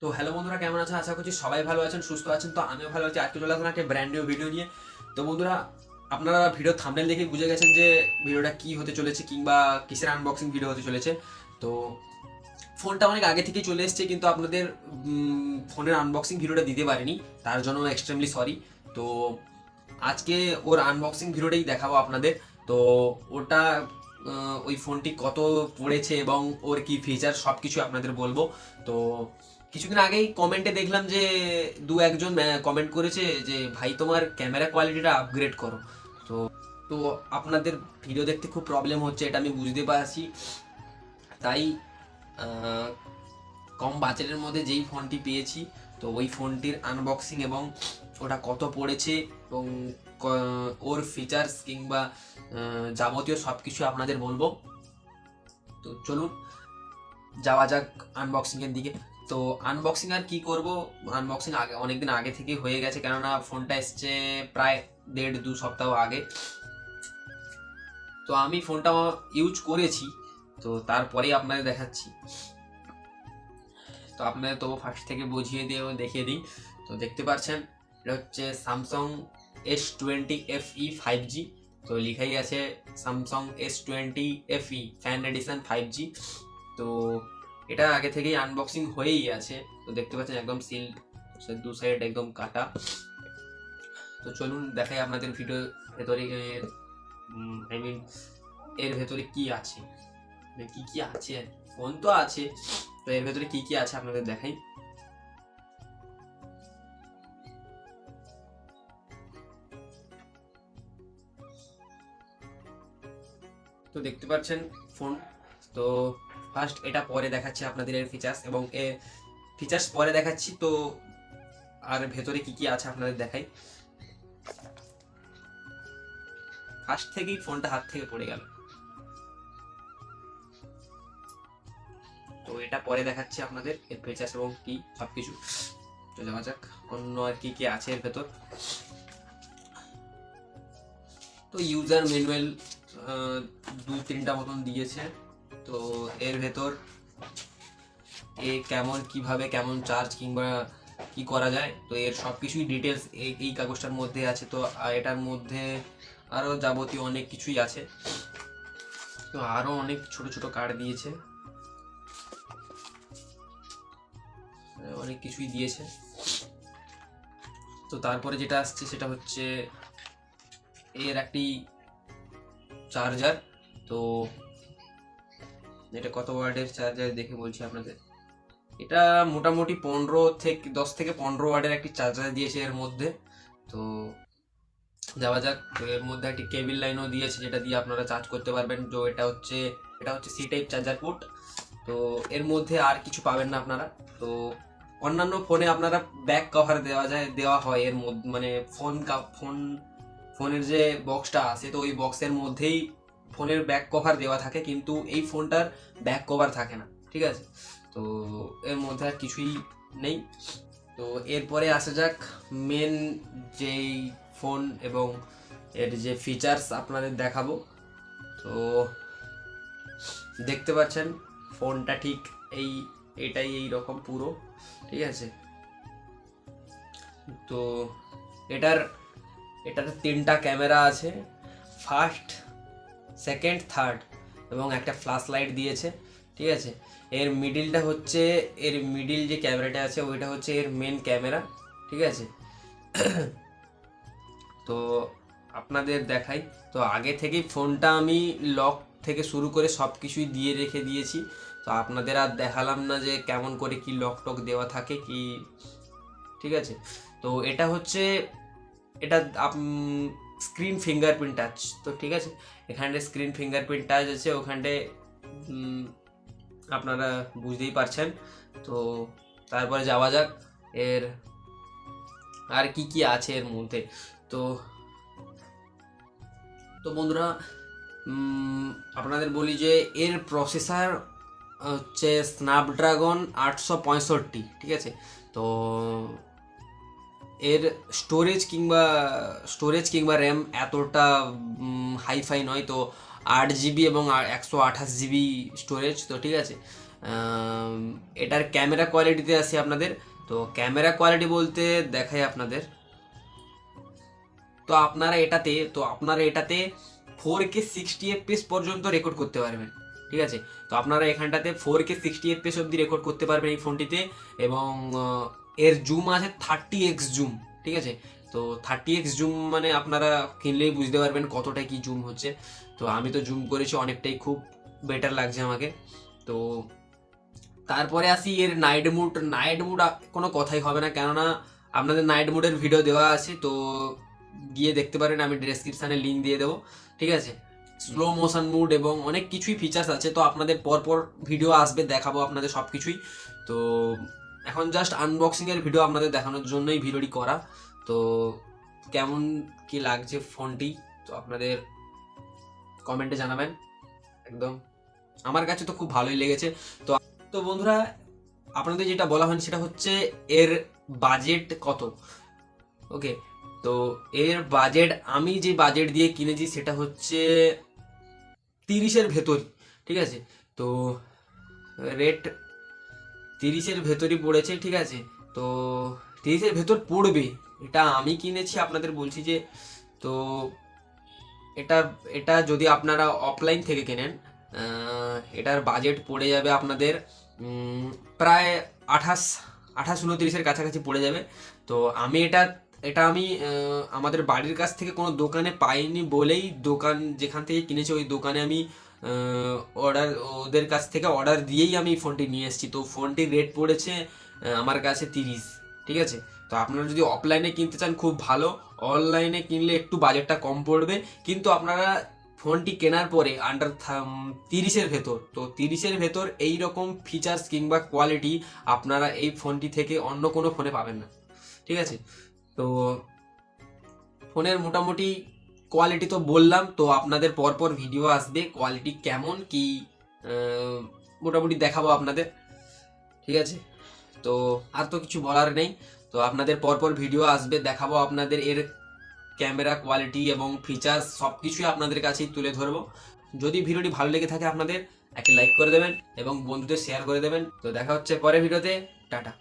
তো হ্যালো বন্ধুরা, কেমন আছেন? আশা করছি সবাই ভালো আছেন, সুস্থ আছেন। তো আমিও ভালো আছি। আজকে চলে আসলাম একটা ব্র্যান্ড নিউ ভিডিও নিয়ে। তো বন্ধুরা, আপনারা ভিডিও থাম্বনেল দেখে বুঝে গেছেন যে ভিডিওটা কি হতে চলেছে কিংবা কিসের আনবক্সিং ভিডিও হতে চলেছে। তো ফোনটা অনেক আগে থেকেই চলে এসেছে, কিন্তু আপনাদের ফোনের আনবক্সিং ভিডিওটা দিতে পারিনি, তার জন্য এক্সট্রিমলি সরি। তো আজকে ওর আনবক্সিং ভিডিওটাই দেখাবো আপনাদের। তো ওটা ওই ফোনটি কত পড়েছে এবং ওর কি ফিচার সব কিছু আপনাদের বলবো। তো কিছুদিন আগেই কমেন্টে দেখলাম যে দু একজন কমেন্ট করেছে যে ভাই তোমার ক্যামেরা কোয়ালিটিটা আপগ্রেড করো। তো তো আপনাদের ভিডিও দেখতে খুব প্রবলেম হচ্ছে, এটা আমি বুঝতে পারছি। তাই আহ, কম বাজেটের মধ্যে যেই ফোনটি পেয়েছি, তো ওই ফোনটির আনবক্সিং এবং ওটা কত পড়েছে এবং ওর ফিচার্স কিংবা যাবতীয় সব কিছু আপনাদের বলবো। তো চলুন যাওয়া যাক আনবক্সিংয়ের দিকে। তো আনবক্সিং আর কি করব, আনবক্সিং আগে অনেকদিন আগে থেকে হয়ে গেছে, কেননা ফোনটা এসছে প্রায় 1.5-2 সপ্তাহ আগে। তো আমি ফোনটা ইউজ করেছি, তো তারপরেই আপনাদের দেখাচ্ছি। তো আপনাদের তো ফার্স্ট থেকে বুঝিয়ে দিয়ে দেখিয়ে দিই। তো দেখতে পাচ্ছেন এটা হচ্ছে স্যামসাং S20 FE 5G। তো লিখাই আছে Samsung S20 FE fan addition 5G। তো এটা আগে থেকেই আনবক্সিং হয়েই আছে। তো দেখতে পাচ্ছেন একদম সিল, দু সাইড একদম কাটা। তো চলুন দেখাই আপনাদের ভিডিও ভেতরে, আই মিন এর ভেতরে কি আছে, কি কি আছে। ফোন তো আছে, তো এর ভেতরে কি কি আছে আপনাদের দেখাই। তো দেখতে পাচ্ছেন ফোন। তো ফার্স্ট এটা পরে দেখাচ্ছি আপনাদের এর ফিচার্স, এবং এর ফিচার্স পরে দেখাচ্ছি। তো আর ভেতরে কি কি আছে আপনাদের দেখাই। ফার্স্ট থেকেই ফোনটা হাত থেকে পড়ে গেল, তো এটা পরে দেখাচ্ছি আপনাদের এর ফিচার্স এবং কি সবকিছু। তো যাওয়া যাক অন্য আর কি কি আছে এর ভেতর। তো ইউজার ম্যানুয়াল 2-3টা মতন দিয়েছে। তো এর ভেতর এ কেমন কিভাবে কেমন চার্জ কিংবা কি করা যায়, তো এর সব কিছুই ডিটেলস এই কাগজটার মধ্যে আছে। তো এটার মধ্যে আরও যাবতীয় অনেক কিছুই আছে। তো আরও অনেক ছোট ছোট কার্ড দিয়েছে, অনেক কিছুই দিয়েছে। তো তারপরে যেটা আসছে সেটা হচ্ছে এর একটি চার্জার। তো এটা কত ওয়ার্ডের চার্জার দেখে বলছি আপনাদের। এটা মোটামুটি 10 থেকে 15 ওয়াটের একটি চার্জার দিয়েছে এর মধ্যে। তো যাওয়া যাক। তো এর মধ্যে একটি কেবল লাইনও দিয়েছে, যেটা দিয়ে আপনারা চার্জ করতে পারবেন। তো এটা হচ্ছে সি টাইপ চার্জার পোর্ট। তো এর মধ্যে আর কিছু পাবেন না আপনারা। তো অন্যান্য ফোনে আপনারা ব্যাক কভার দেওয়া হয় এর মধ্যে, মানে ফোনের যে বক্সটা আছে, তো ওই বক্সের মধ্যেই ফোনের ব্যাক কভার দেওয়া থাকে, কিন্তু এই ফোনটার ব্যাক কভার থাকে না, ঠিক আছে। তো এর মধ্যে আর কিছুই নেই। তো এরপরে আসা যাক মেন যেই ফোন এবং এর যে ফিচার্স আপনাদের দেখাবো। তো দেখতে পাচ্ছেন ফোনটা ঠিক এটাই এই রকম পুরো, ঠিক আছে। তো এটার এটাতে 3টা ক্যামেরা আছে, ফার্স্ট, সেকেন্ড, থার্ড, এবং একটা ফ্ল্যাশ লাইট দিয়েছে, ঠিক আছে। এর মিডিল যে ক্যামেরাটা আছে ওইটা হচ্ছে এর মেন ক্যামেরা, ঠিক আছে। তো আপনাদের দেখাই। তো আগে থেকেই ফোনটা আমি লক থেকে শুরু করে সব কিছুই দিয়ে রেখে দিয়েছি। তো আপনাদের আর দেখালাম না যে কেমন করে কি লক টক দেওয়া থাকে কি, ঠিক আছে। তো এটা স্ক্রিন ফিঙ্গারপ্রিন্ট টাচ, তো ঠিক আছে। এখানে স্ক্রিন ফিঙ্গারপ্রিন্ট টাচ আছে, ওখানে আপনারা বুঝতেই পারছেন। তো তারপরে যাওয়া যাক এর আর কি কি আছে এর মধ্যে। তো তো বন্ধুরা, আপনাদের বলি যে এর প্রসেসর হচ্ছে স্ন্যাপড্রাগন 865, ঠিক আছে। তো এর স্টোরেজ কিংবা র্যাম এতটা হাইফাই নয়। তো 8 জিবি এবং 128 জিবি স্টোরেজ, তো ঠিক আছে। এটার ক্যামেরা কোয়ালিটিতে আসি আপনাদের। তো ক্যামেরা কোয়ালিটি বলতে দেখাই আপনাদের। তো আপনারা এটাতে 4K 60 FPS পর্যন্ত রেকর্ড করতে পারবেন, ঠিক আছে। তো আপনারা এখানটাতে 4K 60 FPS অবধি রেকর্ড করতে পারবেন এই ফোনটিতে। এবং এর জুম আছে 30x জুম, ঠিক আছে। তো 30x জুম মানে আপনারা কিনলেই বুঝতে পারবেন কতটা কি জুম হচ্ছে। তো আমি তো জুম করেছি অনেকটাই, খুব বেটার লাগছে আমাকে। তো তারপরে আসি এর নাইট মুড কোনো কথাই হবে না, কেননা আপনাদের নাইট মুডের ভিডিও দেওয়া আছে, তো গিয়ে দেখতে পারেন, আমি ডেসক্রিপশানে লিঙ্ক দিয়ে দেবো, ঠিক আছে। স্লো মোশন মুড এবং অনেক কিছুই ফিচার্স আছে, তো আপনাদের পরপর ভিডিও আসবে, দেখাবো আপনাদের সব কিছুই। তো এখন জাস্ট আনবক্সিংয়ের ভিডিও আপনাদের দেখানোর জন্যই ভিডিওটি করা। তো কেমন কি লাগছে ফোনটি, তো আপনাদের কমেন্টে জানাবেন। একদম আমার কাছে তো খুব ভালোই লেগেছে। তো তো বন্ধুরা, আপনাদের যেটা বলা হয়নি সেটা হচ্ছে এর বাজেট কত। ওকে, তো এর বাজেট, আমি যে বাজেট দিয়ে কিনেছি সেটা হচ্ছে 30-এর ভেতরই, ঠিক আছে। তো রেট 30-এর ভেতরই পড়েছে, ঠিক আছে। তো 30-এর ভেতর পড়বে, এটা আমি কিনেছি, আপনাদের বলছি যে। তো এটা এটা যদি আপনারা অফলাইন থেকে কেনেন, এটার বাজেট পড়ে যাবে আপনাদের প্রায় 28-29-এর কাছাকাছি পড়ে যাবে। তো আমি এটা এটা আমি আমাদের বাড়ির কাছ থেকে কোনো দোকানে পাইনি বলেই, দোকান যেখান থেকে কিনেছি ওই দোকানে আমি অর্ডার, ওদের কাছ থেকে অর্ডার দিয়েই আমি ফোনটি নিয়ে এসেছি। তো ফোনটির রেট পড়েছে আমার কাছে 30, ঠিক আছে। তো আপনারা যদি অফলাইনে কিনতে চান খুব ভালো, অনলাইনে কিনলে একটু বাজেটটা কম পড়বে, কিন্তু আপনারা ফোনটি কেনার পরে আন্ডার 30-এর ভেতর, তো 30-এর ভেতর এই রকম ফিচার্স কিংবা কোয়ালিটি আপনারা এই ফোনটি থেকে অন্য কোনো ফোনে পাবেন না, ঠিক আছে। তো ফোনের মোটামুটি কোয়ালিটি তো বললাম, তো আপনাদের পরপর ভিডিও আসবে কোয়ালিটি কেমন কি মোটামুটি দেখাবো আপনাদের, ঠিক আছে। তো আর তো কিছু বলার নেই। তো আপনাদের পরপর ভিডিও আসবে, দেখাবো আপনাদের এর ক্যামেরা কোয়ালিটি এবং ফিচার্স সব কিছুই আপনাদের কাছেই তুলে ধরবো। যদি ভিডিওটি ভালো লেগে থাকে আপনাদের একটা লাইক করে দেবেন এবং বন্ধুদের শেয়ার করে দেবেন। তো দেখা হচ্ছে পরের ভিডিওতে, টাটা।